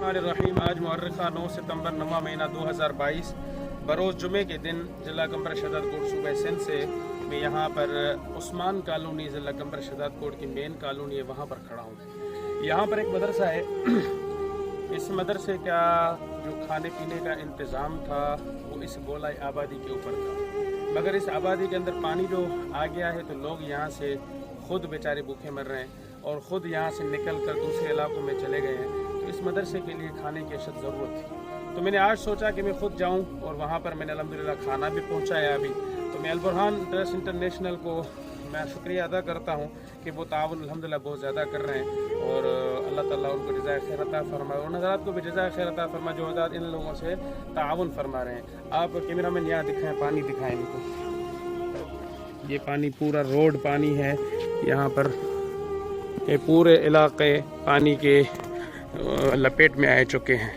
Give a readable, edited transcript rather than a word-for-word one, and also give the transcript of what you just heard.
बिस्मिल्लाहिर्रहमानिर्रहीम। आज मुअर्रिखा 9 सितंबर नवा महीना 2022 बरोज़ जुमे के दिन ज़िला कमर शदद कोट सूबह सिंध से मैं यहाँ पर उस्मान कॉलोनी ज़िला कमर शदद कोट की मेन कॉलोनी है, वहाँ पर खड़ा हूँ। यहाँ पर एक मदरसा है। इस मदरसे का जो खाने पीने का इंतज़ाम था वो इस गोलाई आबादी के ऊपर था, मगर इस आबादी के अंदर पानी जो आ गया है तो लोग यहाँ से ख़ुद बेचारे भूखे मर रहे हैं और ख़ुद यहाँ से निकल कर दूसरे इलाकों में चले गए हैं। तो इस मदरसे के लिए खाने की अशद ज़रूरत थी, तो मैंने आज सोचा कि मैं ख़ुद जाऊँ और वहाँ पर मैंने अल्हम्दुलिल्लाह खाना भी पहुँचाया अभी। तो मैं अलबुरहान ट्रस्ट इंटरनेशनल को मैं शुक्रिया अदा करता हूँ कि वो ताउन अल्हम्दुलिल्लाह बहुत ज़्यादा कर रहे हैं और अल्लाह ताला उनको जज़ाए खैर अता फरमाए और हज़रात को भी जज़ाए खैर अता फरमाए जो हज़रात इन लोगों से ताउन फरमा रहे हैं। आप कैमरा मैन यहाँ दिखाएँ, पानी दिखाएँ इनको। ये पानी पूरा रोड पानी है, यहाँ पर ये पूरे इलाके पानी के लपेट में आ चुके हैं।